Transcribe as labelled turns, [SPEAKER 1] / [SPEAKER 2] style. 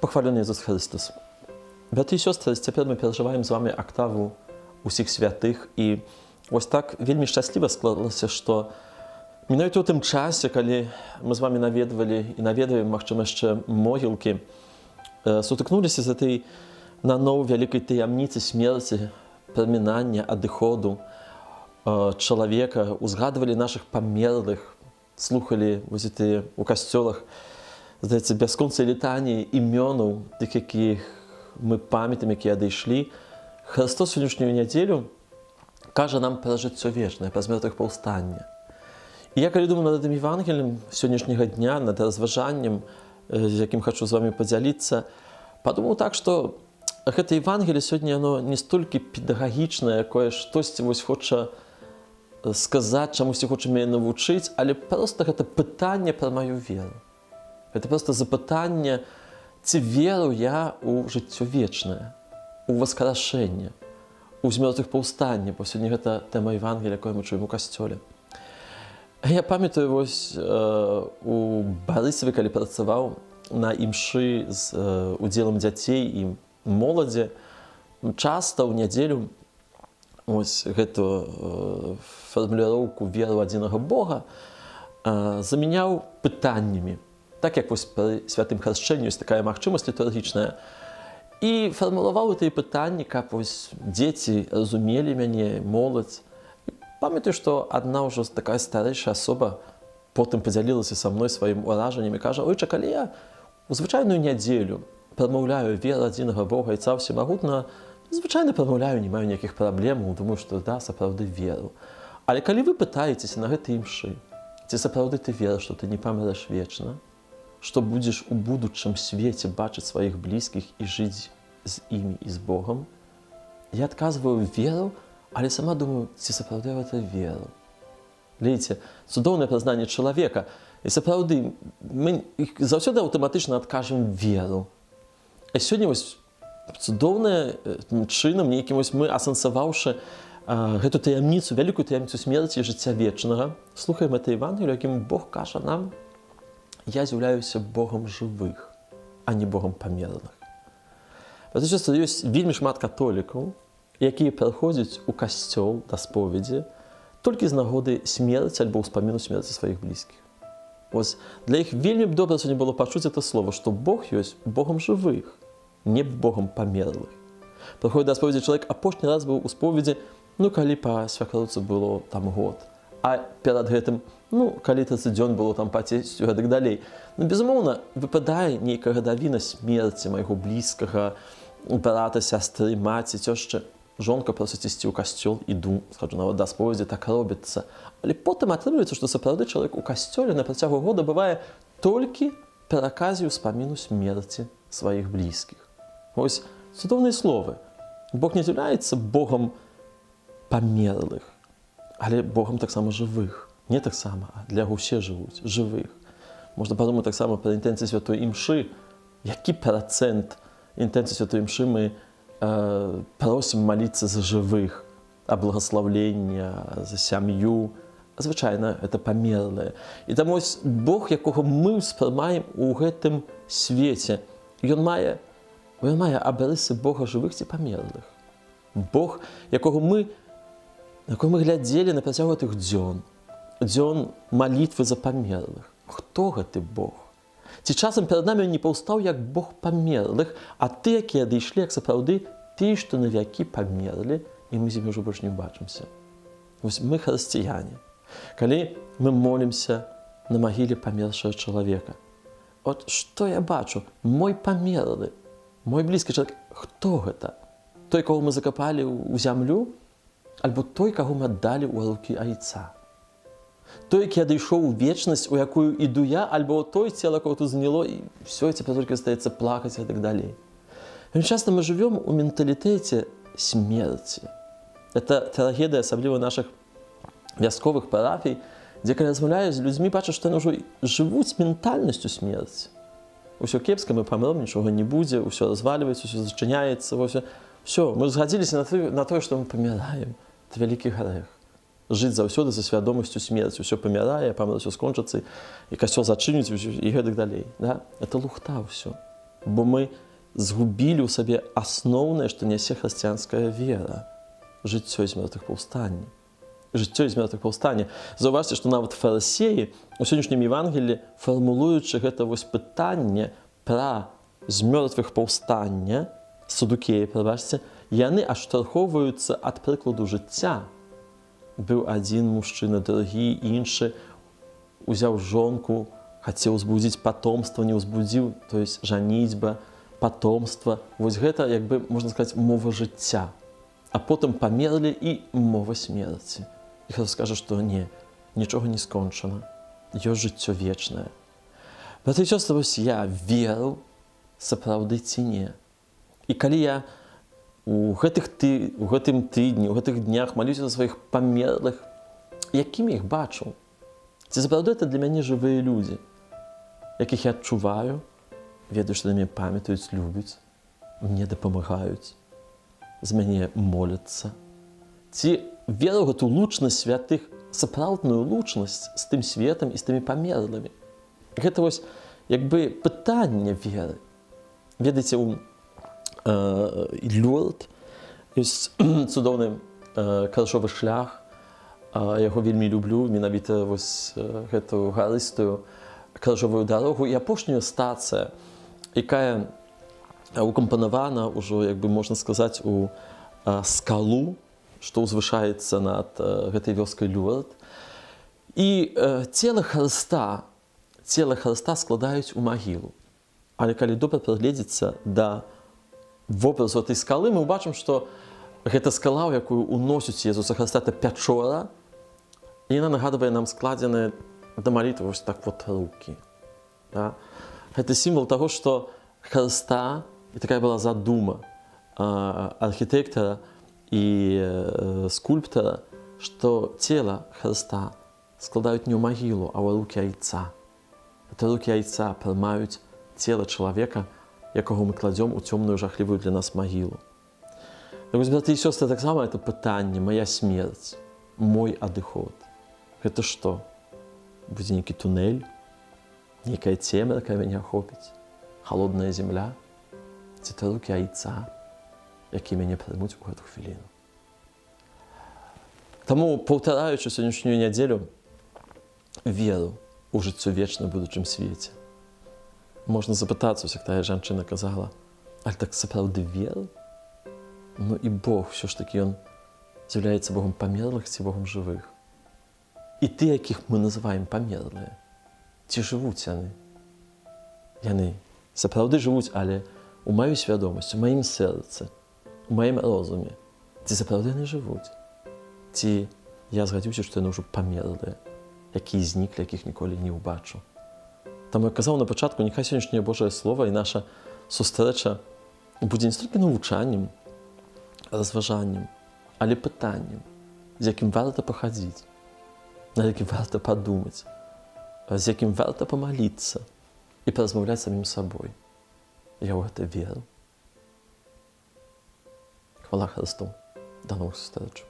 [SPEAKER 1] Похвалений Ісус Христос. Брати і сестри, тепер ми переживаємо з вами октаву усіх святих. І ось так вельми щасливо склалося, що мінають у тим часі, коли ми з вами навідували і навідуємо, можливо, ще могилки, сутикнулися з цією на нову великої таємниці смерті, проминання, одиходу чоловіка, узгадували наших померлих, слухали у костелах, здається, безконце літання іменів, тих, яких ми пам'ятаємо, які одійшли. Христос сьогоднішню неділю каже нам про життя вічне, про змертвих повстання. І я, коли думаю над цим Євангелієм сьогоднішнього дня, над розважанням, з яким хочу з вами поділитися, подумав так, що це Євангеліє сьогодні воно не стільки педагогічне, якое щось ось хоче сказати, чомусь хоче мене навчити, але просто це питання про мою віру. Це просто запитання, чи вірю я у життя вічне, у воскрешення, у змертвих повстання, бо сьогодні це тема Євангелія, яку ми чуємо у костелі. Я пам'ятаю, ось у Борисові, коли працював на імші з уділом дітей і молоді, часто в неділю ось эту формулировку «віру в одного Бога» заміняв питаннями. Так як ось при святим хрещенні ось така можливість літургічна. І формулював ці питання, як ось діти розуміли мене, молодь. І пам'ятаю, що одна вже така старіша особа потім поділилася зі мною своїм ураженням і каже: «Отче, коли я у звичайну неділю промовляю віру в одного Бога і Царя Всемогутнього, звичайно промовляю, не маю ніяких проблем, думаю, що да, справді віру. Але коли ви питаєтеся на ці імші, чи справді ти віриш, що ти не помреш вічно, что будешь у будущем свете бачить своих близких и жить с ими и с Богом, я отказываю веру, але сама думаю, ці справді в це віру. Видите, цудовне признання чоловіка, і справді ми завжди автоматично відкажемо віру. А сьогодні ось цудовне чином, якимось ми асенсувавши цю таємницю, велику таємницю смерті і життя вічного, слухаємо це Євангелію, яким Бог каже нам: я з'являюся Богом живих, а не Богом померлих. Тому що є вельми шмат католиків, які приходять у костел до сповіді тільки з нагоди смерті або успомину смерті своїх близьких. Ось для їх вельми добре сьогодні було почути це слово, що Бог є Богом живих, не Богом померлих. Приходить до сповіді чоловік, а останній раз був у сповіді, коли по свекровці було там год. А перед гэтым, коли 30 дзён было там по тестю і так далей. Безумоўна, выпадае нейкая гадавіна смерці майго блізкага, брата, сястры, маці, цёшчы. Жонка просіць ісці ў касцёл, іду, схаджу на да споведзі, так робіцца. Але потым атрымліваецца, што сапраўды чалавек у касцёле на працягу года бывае толькі per аказію ўспаміну смерці сваіх блізкіх. Ось цудоўныя словы. Бог не з'яўляецца Богом памерлых, але Богом так само живих. Не так само, а для усіх живуть, живих. Можна подумати так само про інтенцію Святої Імши. Який процент інтенції Святої Імши ми просимо молитися за живих, о благословення, за сім'ю. Звичайно, це померле. І тому ось Бог, якого ми сприймаємо у цьому світі, він має обриси Бога живих і померлих. Бог, якого ми глядели на протягу тих дзьон молитви за померлих. Хто гэты Бог? Ці часом перед нами не повстав як Бог померлих, а ті, які одійшли, як справді, ті, що на віки померли, і ми з ними вже більше не бачимося. Ось ми християни. Коли ми молимося на могилі помершого чоловіка, от що я бачу? Мой померлий, мой близький чоловік. Хто це? Той, кого ми закопали у землю? Або той, кого ми віддали у руки Отця. Той, який одійшов у вічність, у яку іду я, або той, тіло, кого тут зняло, і все, тепер тільки стається плакати і так далі. Часто ми живемо у менталітеті смерті. Це трагедія, особливо наших військових парафій, де, коли розмовляю з людьми, бачу, що вони вже живуть з ментальністю смерті. Усе кепсько, ми помремо, нічого не буде, усе розвалюється, усе зачиняється, все, ми згодилися на те, що ми помираємо. Це великий грех. Жити завсюди за свідомістю смерті. Все помирає, помре, все скончиться, і костел зачиниться, і так далі. Да? Це лухта все. бо мы згубілі ў сабе асноўнае, што нясе хрысціянская вера. Жыццё з мёртвых паўстання. Жыццё з мёртвых паўстання. Заўважце, што нават фарысеі у сённяшнім Евангелі, фармулуючы гэта вось пытанне пра з мёртвых паўстання, садукеі, прабачце, яны адштурхоўваюцца ад прыкладу жыцця. Быў адзін мужчына, другі, іншы, узяў жонку, хацеў узбудзіць патомства, не ўзбудзіў, то есть жаніцьба, патомства. Вось гэта, як бы, можна сказаць, мова жыцця. А потым памерлі і мова смерці. І Христос скажа, што не, нічога не скончана. Ёсць жыццё вечнае. Браты і сёстры, вось я веру сапраўды ці не. І калі я у гэтым тыдні, у гэтых днях малюся за сваіх памерлых, якімі іх бачу? Ці сапраўды это для мяне жывыя людзі, якіх я адчуваю, ведаю, што на мяне памятаюць, любяць, мне дапамагаюць, з мяне моляцца. Ці веру гэту лучнасць святых, сапраўдную лучнасць з тым светам і з тымі памерлымі. Гэта вось, як бы, пытанне веры. Ведаеце, у Люрд ёсць цудоўны крыжовы шлях. Яго вельмі люблю, менавіта вось гэтую гарыстую крыжовую дарогу. І апошняя стацыя, якая укампанавана ўжо, як бы можна сказаць, у скалу, што ўзвышаецца над гэтай вёскай Люрд. І цела Хрыста складаюць у магілу. Але калі добра прыгледзецца да вобразу этой скалы, мы ўбачым, што гэта скала, у якую уносяць Езуса Хрыста, это пячора, і яна нагадвае нам складзеныя да малітвы вось так вот рукі. Да? Гэта сімвал таго, што Хрыста, і такая была задума архітэктара і скульптара, што цела Хрыста складаюць не ў магілу, а ў рукі айца. Это рукі айца прымаюць цела чалавека, якого мы кладзём у цёмную жахлівую для нас магілу. Так вось, браты і сёстры, таксама это пытанне, моя смерць, мой адыход. Гэта што? Будзе нейкі тунэль, нейкая цемра, якая мяне ахопіць, халодная земля, ці это рукі айца, якія мяне прымуць у гэту хвіліну. Таму, паўтараючы сённяшнюю нядзелю, веру ў жыццё вечна ў будучым свеце. Можна запытацца, як тая жанчына казала, але так сапраўды веру? Ну і Бог, ўсё ж такі, Ён з'яўляецца Богом памерлых ці Богом жывых. І ты, якіх мы называем памерлыя, ці жывуць яны? Яны сапраўды жывуць, але у маёй свядомасці, у маім сэрцы, у маім розуме. Ці сапраўды яны жывуць? Ці я згадзіўся, што яны ўжо памерлыя, якія зніклі, якіх ніколі не ўбачу. Таму, як казаў на пачатку, няхай сённяшняе Божае Слова і наша сустрэча будзе не столькі навучаннем, разважаннем, але пытаннем, з якім варта пахадзіць, над якім варта падумаць, з якім варта памаліцца і паразмаўляць самім сабой. Я ў гэта веру. Хвала Хрысту. До новых сустрэч.